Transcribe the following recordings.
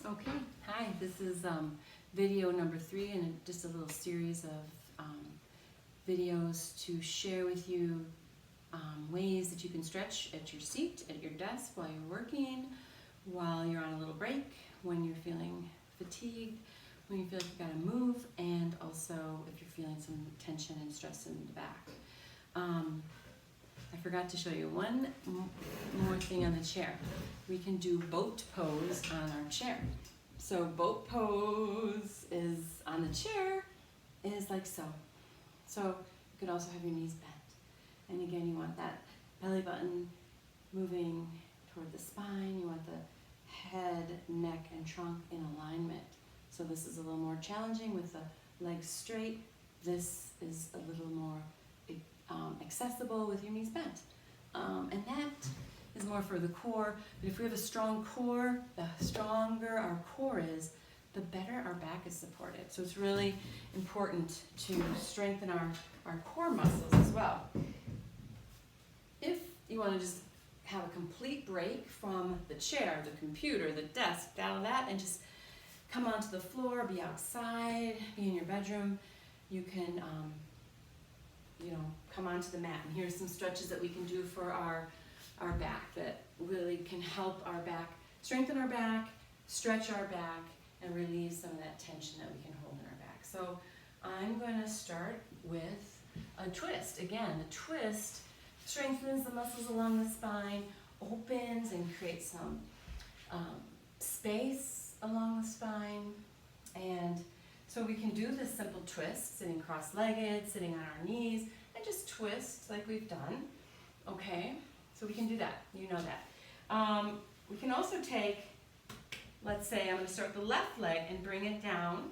Okay, hi, this is video number 3 in just a little series of videos to share with you ways that you can stretch at your seat, at your desk, while you're working, while you're on a little break, when you're feeling fatigued, when you feel like you gotta move, and also if you're feeling some tension and stress in the back. I forgot to show you one more thing on the chair. We can do boat pose on our chair. So boat pose is on the chair is like so. So you could also have your knees bent. And again, you want that belly button moving toward the spine. You want the head, neck, and trunk in alignment. So this is a little more challenging with the legs straight. This is a little more accessible with your knees bent. And that is more for the core. But if we have a strong core, the stronger our core is, the better our back is supported. So it's really important to strengthen our core muscles as well. If you want to just have a complete break from the chair, the computer, the desk, all of that, and just come onto the floor, be outside, be in your bedroom, you can come onto the mat. And here's some stretches that we can do for our back that really can help our back, strengthen our back, stretch our back, and relieve some of that tension that we can hold in our back. So I'm going to start with a twist. Again, the twist strengthens the muscles along the spine, opens and creates some space along the spine. And so we can do this simple twist, sitting cross-legged, sitting on our knees, and just twist like we've done. Okay, so we can do that. You know that. We can also take, let's say I'm going to start with the left leg and bring it down,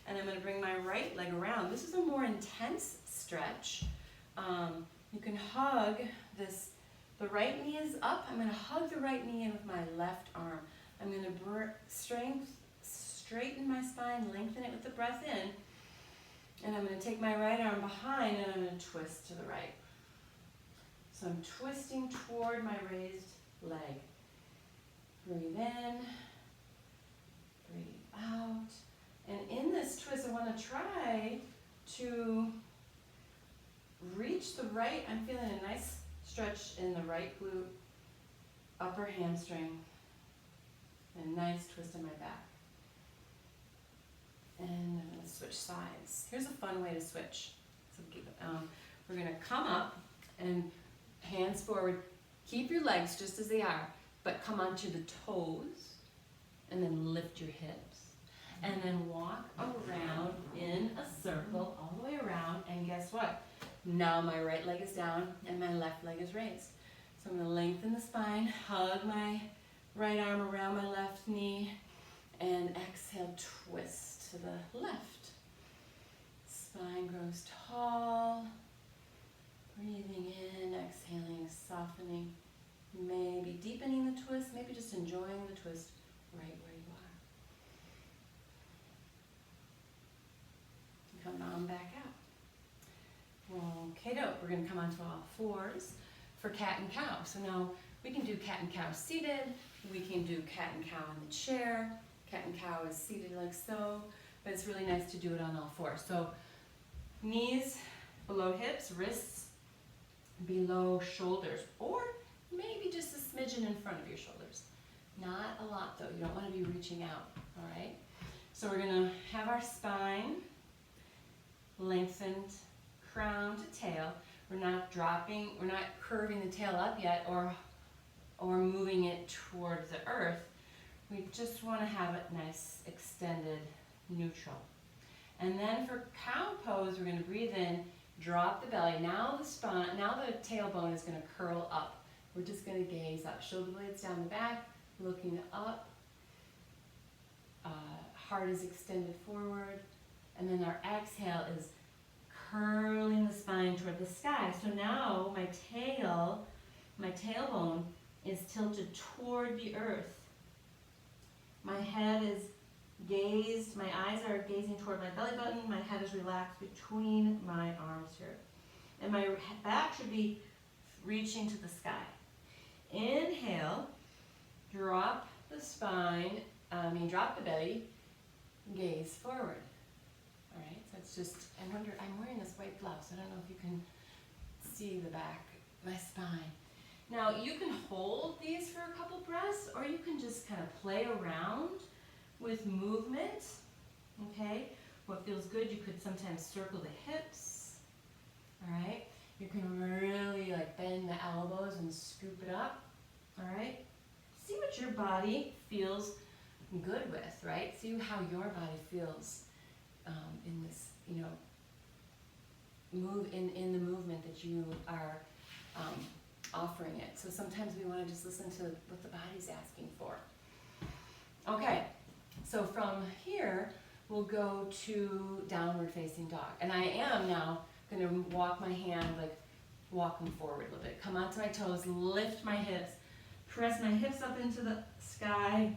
and I'm going to bring my right leg around. This is a more intense stretch. You can hug this, the right knee is up. I'm going to hug the right knee in with my left arm. I'm going to straighten my spine, lengthen it with the breath in, and I'm going to take my right arm behind and I'm going to twist to the right. So I'm twisting toward my raised leg. Breathe in, breathe out. And in this twist, I want to try to reach the right. I'm feeling a nice stretch in the right glute, upper hamstring, and a nice twist in my back. And I'm going to switch sides. Here's a fun way to switch. So we're going to come up and hands forward. Keep your legs just as they are, but come onto the toes, and then lift your hips. And then walk around in a circle all the way around, and guess what? Now my right leg is down and my left leg is raised. So I'm going to lengthen the spine, hug my right arm around my left knee, and exhale, twist to the left. Spine grows tall. Breathing in, exhaling, softening. Maybe deepening the twist, maybe just enjoying the twist right where you are. Come on back out. Okay, we're going to come onto all fours for cat and cow. So now we can do cat and cow seated. We can do cat and cow in the chair. Cat and cow is seated like so, but it's really nice to do it on all fours. So knees below hips, wrists below shoulders, or maybe just a smidgen in front of your shoulders. Not a lot though, you don't want to be reaching out, all right? So we're going to have our spine lengthened, crown to tail. We're not curving the tail up yet or moving it towards the earth. We just want to have it nice, extended, neutral. And then for cow pose, we're going to breathe in, drop the belly. Now the tailbone is going to curl up. We're just going to gaze up. Shoulder blades down the back, looking up. Heart is extended forward. And then our exhale is curling the spine toward the sky. So now my tailbone is tilted toward the earth. My head is gazed, my eyes are gazing toward my belly button, my head is relaxed between my arms here. And my back should be reaching to the sky. Inhale, drop the spine drop the belly, gaze forward. All right, so it's just, I'm wearing this white blouse. I don't know if you can see the back of my spine. Now, you can hold these for a couple breaths, or you can just kind of play around with movement, okay? What feels good, you could sometimes circle the hips, all right? You can really like bend the elbows and scoop it up, all right? See what your body feels good with, right? See how your body feels in this, move in the movement that you are offering it. So sometimes we want to just listen to what the body's asking for. Okay, so from here, we'll go to downward facing dog. And I am now going to walk my hand, like walk them forward a little bit. Come onto my toes, lift my hips, press my hips up into the sky.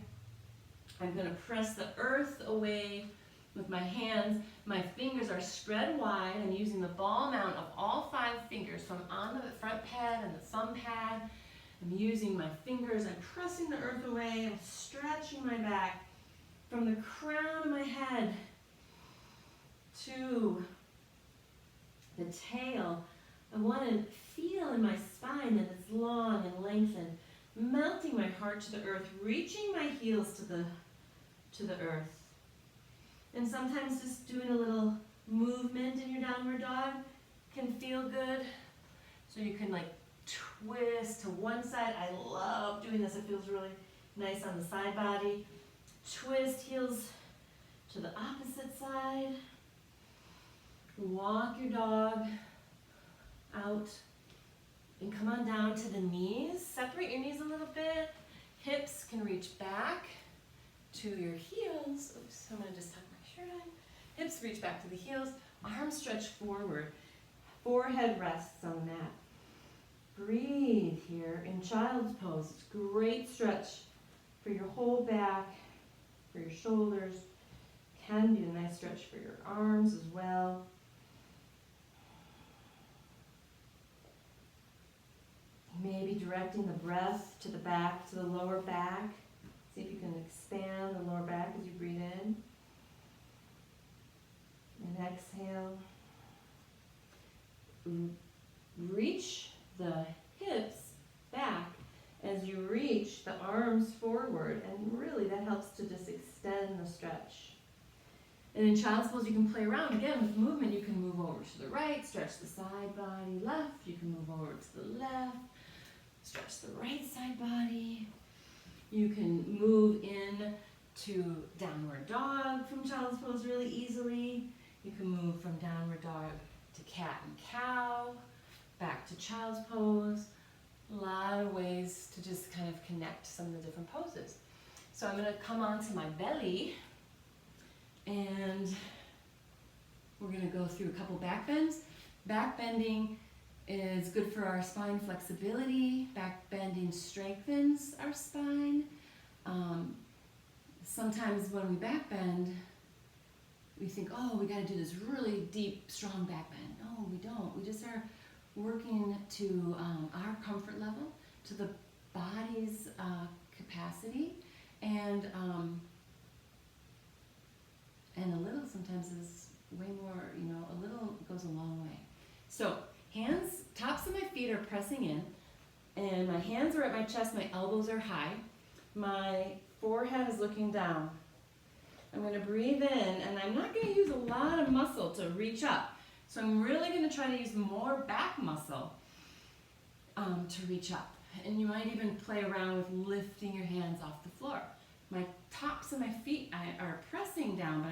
I'm going to press the earth away with my hands. My fingers are spread wide. I'm using the ball mount of all 5 fingers. So I'm on the front pad and the thumb pad. I'm using my fingers. I'm pressing the earth away. I'm stretching my back from the crown of my head to the tail. I want to feel in my spine that it's long and lengthened, melting my heart to the earth, reaching my heels to the earth. And sometimes just doing a little movement in your downward dog can feel good. So you can like twist to one side. I love doing this. It feels really nice on the side body. Twist heels to the opposite side. Walk your dog out and come on down to the knees. Separate your knees a little bit. Hips can reach back to your heels. Oops, I'm going to just tuck my shirt on. Hips reach back to the heels. Arms stretch forward. Forehead rests on the mat. Breathe here in child's pose. It's a great stretch for your whole back, for your shoulders. Can be a nice stretch for your arms as well. Maybe directing the breath to the back, to the lower back. See if you can expand the lower back as you breathe in. And exhale. Reach the hips back as you reach the arms forward, and really that helps to just extend the stretch. And in child's pose, you can play around again with movement. You can move over to the right, stretch the side body left. You can move over to the left, stretch the right side body. You can move in to downward dog from child's pose really easily. You can move from downward dog to cat and cow, back to child's pose. A lot of ways to just kind of connect some of the different poses. So I'm going to come onto my belly, and we're going to go through a couple back bends. Back bending is good for our spine flexibility. Back bending strengthens our spine. Sometimes when we back bend, we think, oh, we got to do this really deep, strong back bend. No, we don't. We just are working to our comfort level, to the body's capacity, and a little sometimes is way more, a little goes a long way. So hands, tops of my feet are pressing in, and my hands are at my chest, my elbows are high, my forehead is looking down. I'm going to breathe in, and I'm not going to use a lot of muscle to reach up. So I'm really going to try to use more back muscle to reach up. And you might even play around with lifting your hands off the floor. My tops of my feet are pressing down,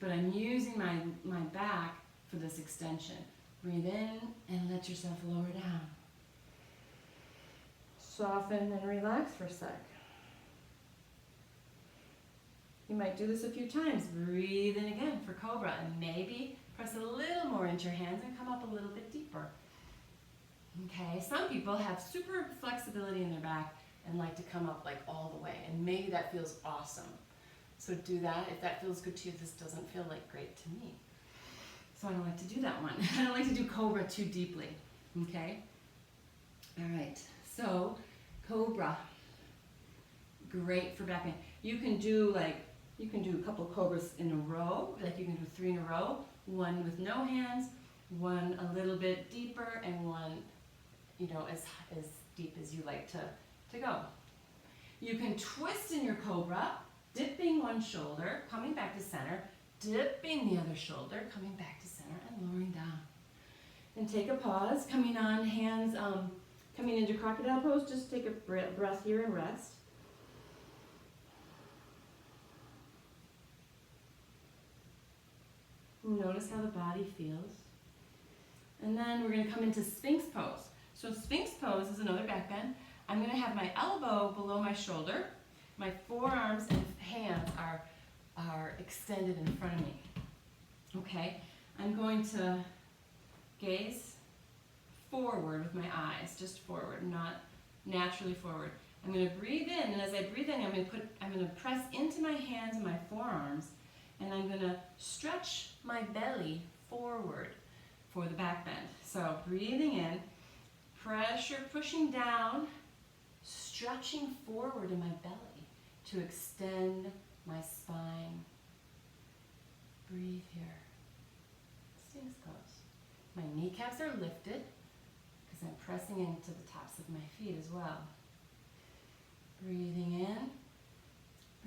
but I'm using my back for this extension. Breathe in and let yourself lower down. Soften and relax for a sec. You might do this a few times. Breathe in again for cobra, and maybe press a little more into your hands and come up a little bit deeper. Okay, some people have super flexibility in their back and like to come up like all the way, and maybe that feels awesome. So do that. If that feels good to you, this doesn't feel like great to me. So I don't like to do that one. I don't like to do cobra too deeply. Okay? All right, so cobra. Great for back bend. You can do a couple cobras in a row, like you can do 3 in a row, one with no hands, one a little bit deeper, and one, you know, as deep as you like to go. You can twist in your cobra, dipping one shoulder, coming back to center, dipping the other shoulder, coming back to center, and lowering down. And take a pause, coming on, hands coming into crocodile pose. Just take a breath here and rest. Notice how the body feels. And then we're going to come into Sphinx pose. So Sphinx pose is another back bend. I'm going to have my elbow below my shoulder. My forearms and hands are extended in front of me. Okay? I'm going to gaze forward with my eyes, just forward, not naturally forward. I'm going to breathe in, and as I breathe in, I'm going to press into my hands and my forearms, and I'm going to stretch my belly forward for the back bend. So breathing in, pressure pushing down, stretching forward in my belly to extend my spine. Breathe here. Sphinx pose. My kneecaps are lifted because I'm pressing into the tops of my feet as well. Breathing in,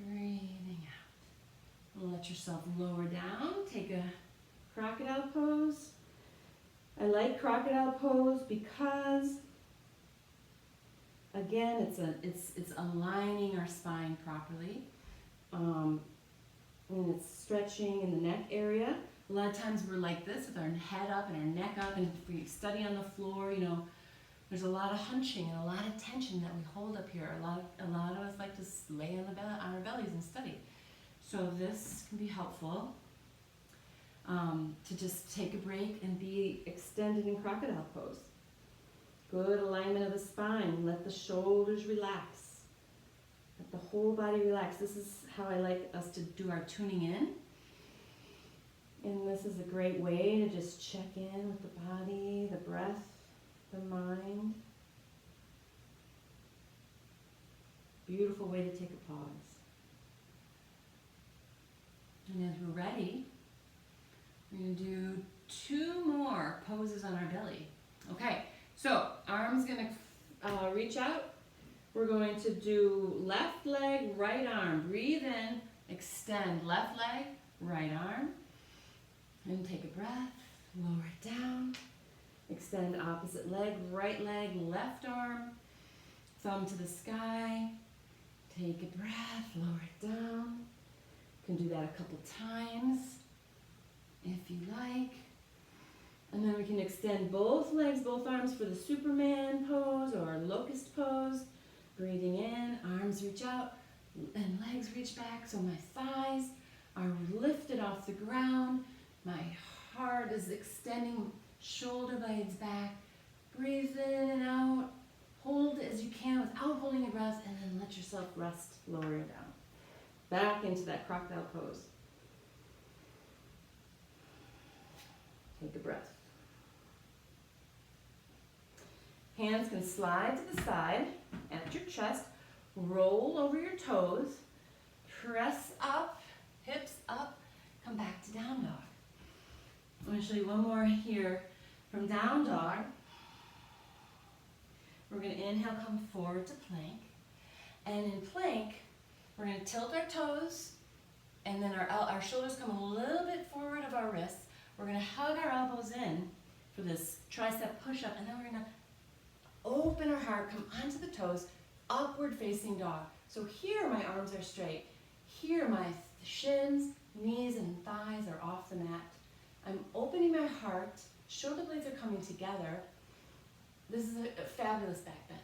breathing out. And let yourself lower down. Take a crocodile pose. I like crocodile pose because, again, it's aligning our spine properly, and it's stretching in the neck area. A lot of times we're like this with our head up and our neck up, and if we study on the floor, you know, there's a lot of hunching and a lot of tension that we hold up here. A lot of us like to lay on our bellies and study. So this can be helpful to just take a break and be extended in crocodile pose. Good alignment of the spine. Let the shoulders relax. Let the whole body relax. This is how I like us to do our tuning in. And this is a great way to just check in with the body, the breath, the mind. Beautiful way to take a pause. And as we're ready, we're going to do 2 more poses on our belly. Okay, so arms going to reach out. We're going to do left leg, right arm. Breathe in, extend left leg, right arm. And take a breath, lower it down. Extend opposite leg, right leg, left arm. Thumb to the sky. Take a breath, lower it down. You can do that a couple times if you like. And then we can extend both legs, both arms for the Superman pose or locust pose. Breathing in, arms reach out and legs reach back, so my thighs are lifted off the ground. My heart is extending, shoulder blades back. Breathe in and out. Hold as you can without holding your breath, and then let yourself rest, lower it down. Back into that crocodile pose. Take a breath. Hands can slide to the side at your chest. Roll over your toes. Press up, hips up. Come back to down dog. I'm going to show you one more here from down dog. We're going to inhale, come forward to plank. And in plank, we're going to tilt our toes, and then our shoulders come a little bit forward of our wrists. We're going to hug our elbows in for this tricep push-up, and then we're going to open our heart, come onto the toes, upward facing dog. So here my arms are straight. Here my shins, knees, and thighs are off the mat. I'm opening my heart, shoulder blades are coming together. This is a fabulous back bend.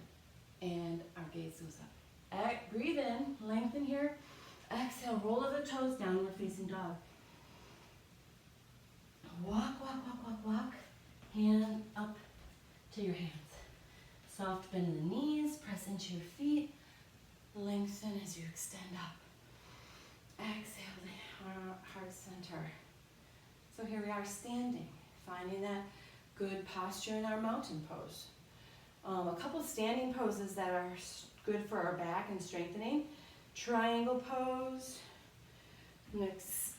And our gaze goes up. Breathe in, lengthen here. Exhale, roll over the toes, downward facing dog. Walk, walk, walk, walk, walk. Hand up to your hands. Soft bend in the knees, press into your feet. Lengthen as you extend up. Exhale, the heart center. So here we are standing, finding that good posture in our mountain pose. A couple standing poses that are good for our back and strengthening. triangle pose. Next,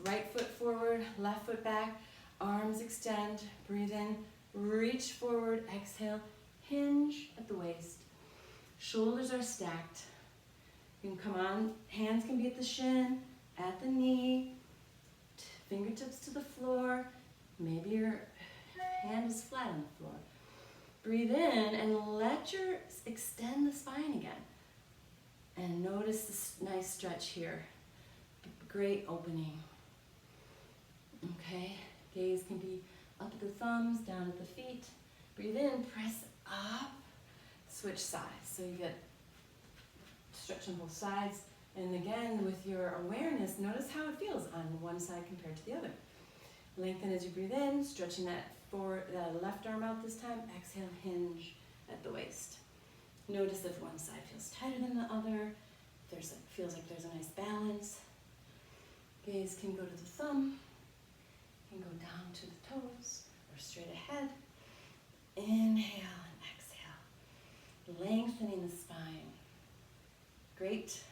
right foot forward, left foot back, arms extend, breathe in, reach forward, exhale, hinge at the waist. Shoulders are stacked. You can come on, hands can be at the shin, at the knee, fingertips to the floor. Maybe your hand is flat on the floor. Breathe in and extend the spine again. And notice this nice stretch here. Great opening. Okay, gaze can be up at the thumbs, down at the feet. Breathe in, press up, switch sides. So you get stretch on both sides. And again, with your awareness, notice how it feels on one side compared to the other. Lengthen as you breathe in, stretching that left arm out this time. Exhale, hinge at the waist. Notice if one side feels tighter than the other. Feels like there's a nice balance. Gaze can go to the thumb, can go down to the toes, or straight ahead. Inhale and exhale. Lengthening the spine. Great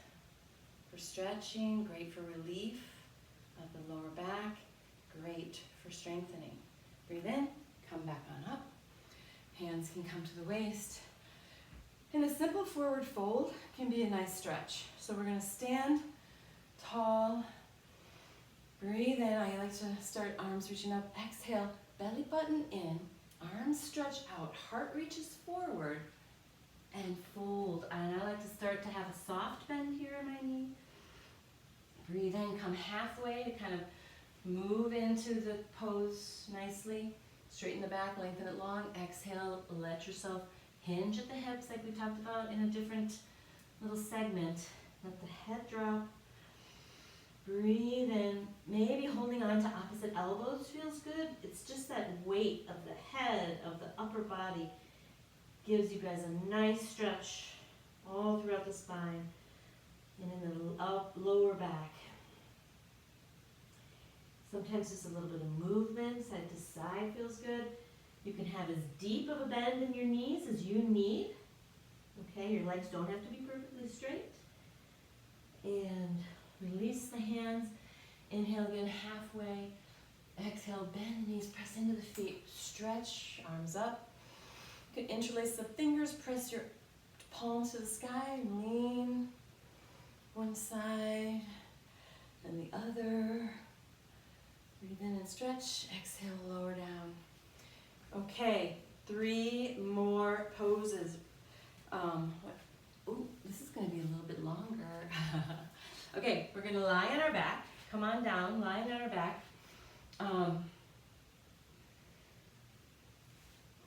for stretching, great for relief of the lower back, great for strengthening. Breathe in, come back on up. Hands can come to the waist. And a simple forward fold can be a nice stretch. So we're going to stand tall. Breathe in. I like to start arms reaching up. Exhale, belly button in, arms stretch out, heart reaches forward, and fold. And I like to start to have a soft bend here in my knee. Breathe in, come halfway to kind of move into the pose nicely. Straighten the back, lengthen it long. Exhale, let yourself hinge at the hips like we talked about in a different little segment. Let the head drop. Breathe in. Maybe holding on to opposite elbows feels good. It's just that weight of the head, of the upper body, gives you guys a nice stretch all throughout the spine and in the lower back. Sometimes just a little bit of movement, side to side feels good. You can have as deep of a bend in your knees as you need. Okay, your legs don't have to be perfectly straight. And release the hands. Inhale again halfway. Exhale, bend the knees, press into the feet. Stretch, arms up. You can interlace the fingers, press your palms to the sky, lean one side and the other. Breathe in and stretch. Exhale, lower down. Okay, 3 more poses. This is going to be a little bit longer. Okay, we're going to lie on our back. Come on down, lying on our back. We're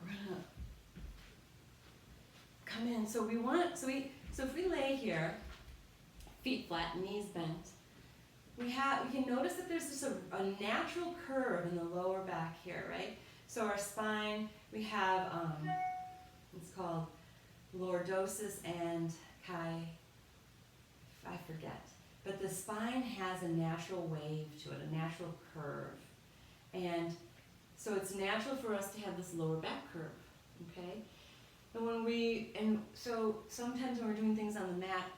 going to come in. So if we lay here, feet flat, knees bent, we can notice that there's just a natural curve in the lower back here, right? So our spine, we have, it's called lordosis and I forget. But the spine has a natural wave to it, a natural curve. And so it's natural for us to have this lower back curve, okay? And so sometimes when we're doing things on the mat,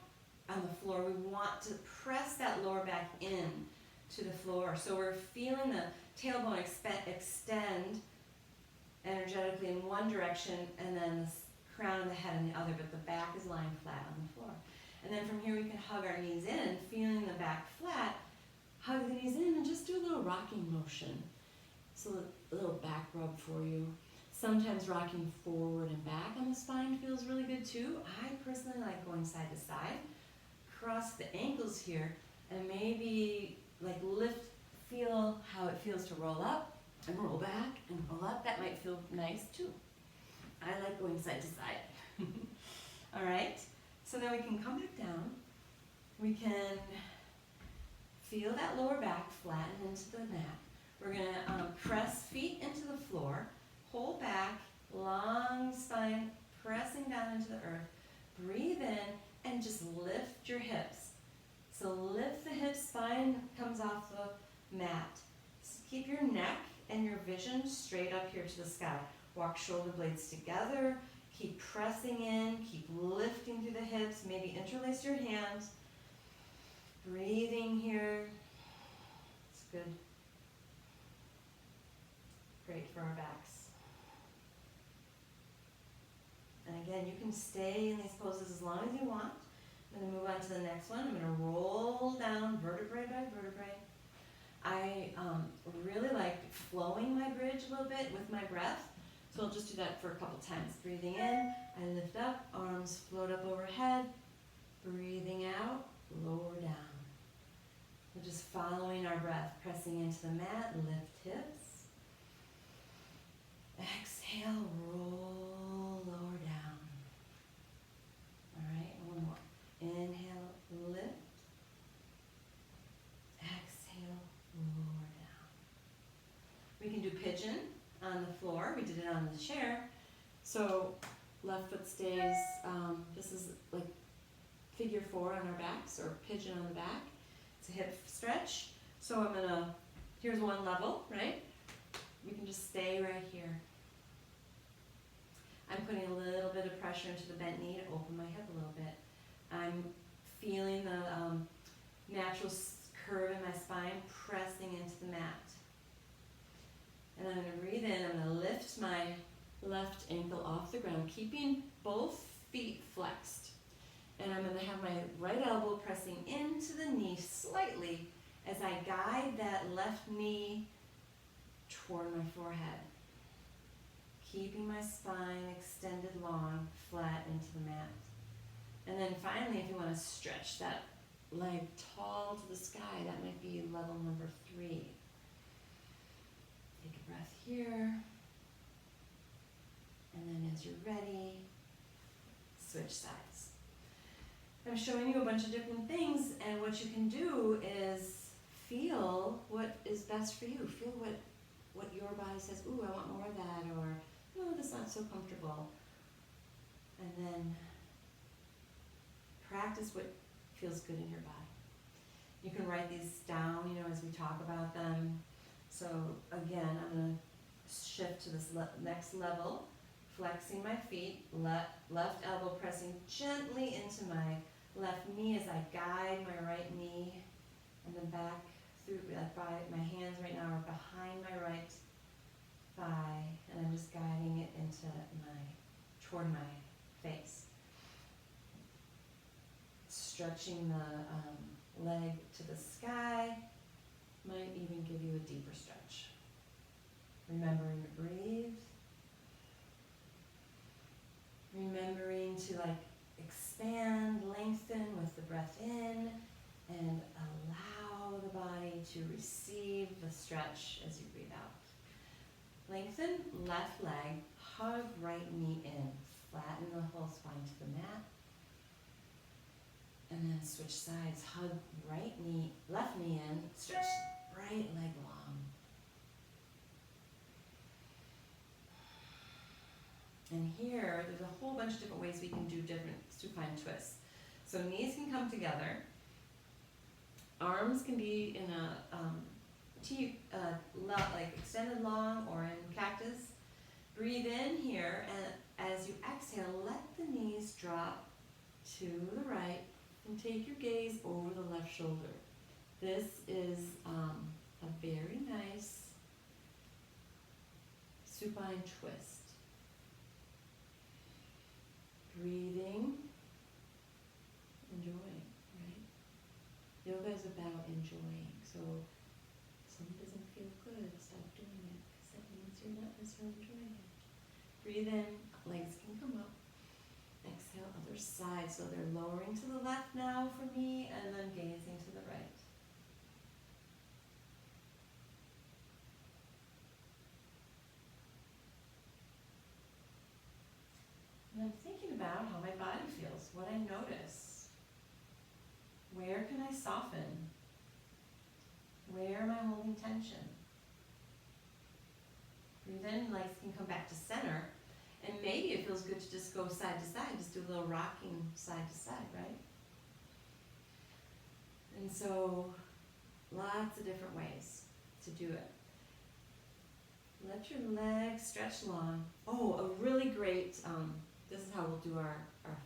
on the floor, we want to press that lower back in to the floor. So we're feeling the tailbone extend energetically in one direction and then the crown of the head in the other, but the back is lying flat on the floor. And then from here we can hug our knees in, feeling the back flat, hug the knees in and just do a little rocking motion. So a little back rub for you. Sometimes rocking forward and back on the spine feels really good too. I personally like going side to side. Cross the ankles here and maybe like feel how it feels to roll up and roll back and roll up. That might feel nice too. I like going side to side. All right, so then we can come back down. We can feel that lower back flatten into the mat. We're gonna press feet into the floor, hold back, long spine, pressing down into the earth. Breathe in and just lift your hips. So lift the hips, spine comes off the mat. So keep your neck and your vision straight up here to the sky. Walk shoulder blades together. Keep pressing in, keep lifting through the hips. Maybe interlace your hands. Breathing here. It's good. Great for our backs. And again, you can stay in these poses as long as you want. I'm going to move on to the next one. I'm going to roll down vertebrae by vertebrae. I really like flowing my bridge a little bit with my breath. So I'll just do that for a couple times. Breathing in, I lift up, arms float up overhead. Breathing out, lower down. We're just following our breath, pressing into the mat, lift hips. Exhale, roll, lower down. All right, one more. Inhale, lift. Exhale, lower down. We can do pigeon on the floor. We did it on the chair. So left foot stays, this is like figure 4 on our backs, or pigeon on the back. It's a hip stretch. So I'm gonna, here's one level, right? We can just stay right here. I'm putting a little bit of pressure into the bent knee to open my hip a little bit. I'm feeling the natural curve in my spine pressing into the mat. And I'm going to breathe in. I'm going to lift my left ankle off the ground, keeping both feet flexed. And I'm going to have my right elbow pressing into the knee slightly as I guide that left knee toward my forehead. Keeping my spine extended long, flat into the mat. And then finally, if you want to stretch that leg tall to the sky, that might be level number 3. Take a breath here. And then as you're ready, switch sides. I'm showing you a bunch of different things, and what you can do is feel what is best for you. Feel what your body says, ooh, I want more of that, or no, that's not so comfortable. And then practice what feels good in your body. You can write these down, as we talk about them. So again, I'm going to shift to this next level, flexing my feet, left elbow pressing gently into my left knee as I guide my right knee, and then back through, my hands right now are behind my right thigh, and I'm just guiding it toward my face. Stretching the leg to the sky might even give you a deeper stretch. Remembering to breathe. Remembering to expand, lengthen with the breath in, and allow the body to receive the stretch as you breathe out. Lengthen left leg, hug right knee in, flatten the whole spine to the mat. And then switch sides, hug left knee in, stretch right leg long. And here, there's a whole bunch of different ways we can do different supine twists. So knees can come together. Arms can be in extended long or in cactus. Breathe in here, and as you exhale, let the knees drop to the right, and take your gaze over the left shoulder. This is a very nice supine twist. Breathing, enjoying, right? Yoga is about enjoying. So if something doesn't feel good, stop doing it, because that means you're not necessarily enjoying it. Breathe in, legs can come up. Exhale, other side. So they're lowering to the left now for me, and then gazing to the right. And I'm thinking about how my body feels, what I notice. Where can I soften? Where am I holding tension? Breathe in, legs can come back to center. And maybe it feels good to just go side to side, just do a little rocking side to side, right? And so, lots of different ways to do it. Let your legs stretch long. Oh, a really great, this is how we'll do our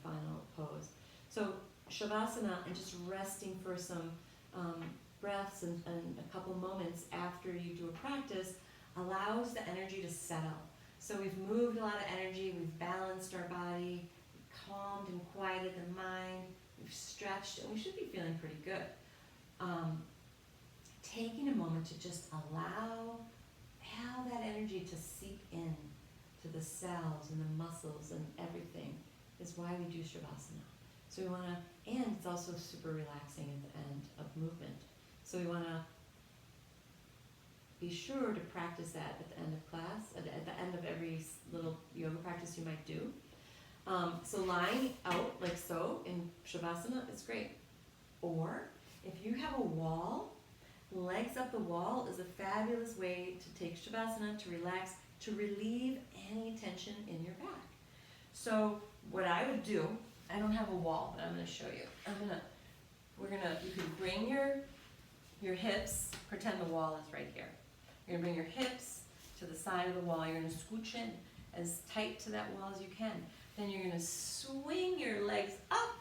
final pose. So, Shavasana, and just resting for some breaths and a couple moments after you do a practice allows the energy to settle. So we've moved a lot of energy, we've balanced our body, calmed and quieted the mind, we've stretched, and we should be feeling pretty good. Taking a moment to just allow that energy to seep in to the cells and the muscles and everything is why we do Shavasana. So we want to, and it's also super relaxing at the end of movement. So we want to be sure to practice that at the end of class, at the end of every little yoga practice you might do. So lying out like so in Shavasana is great. Or if you have a wall, legs up the wall is a fabulous way to take Shavasana, to relax, to relieve any tension in your back. So what I would do, I don't have a wall, but I'm going to show you. You can bring your hips, pretend the wall is right here. You're going to bring your hips to the side of the wall. You're going to scooch in as tight to that wall as you can. Then you're going to swing your legs up,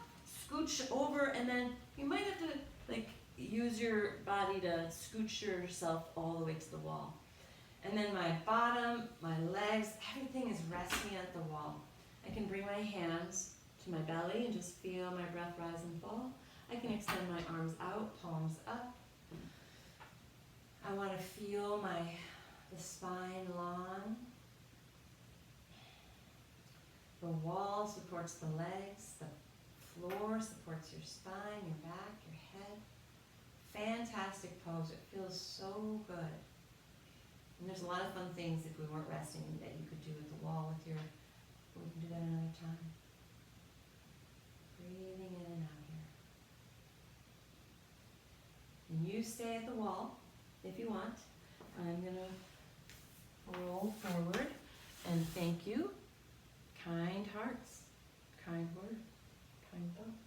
scooch over, and then you might have to use your body to scooch yourself all the way to the wall. And then my bottom, my legs, everything is resting at the wall. I can bring my hands to my belly and just feel my breath rise and fall. I can extend my arms out, palms up. I want to feel the spine long. The wall supports the legs, the floor supports your spine, your back, your head. Fantastic pose. It feels so good. And there's a lot of fun things if we weren't resting that you could do at the wall with we can do that another time. Breathing in and out here. And you stay at the wall if you want. I'm going to roll forward and thank you. Kind hearts, kind words, kind thoughts.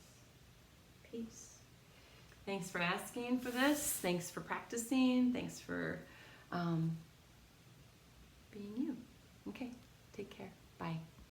Peace. Thanks for asking for this. Thanks for practicing. Thanks for being you. Okay, take care. Bye.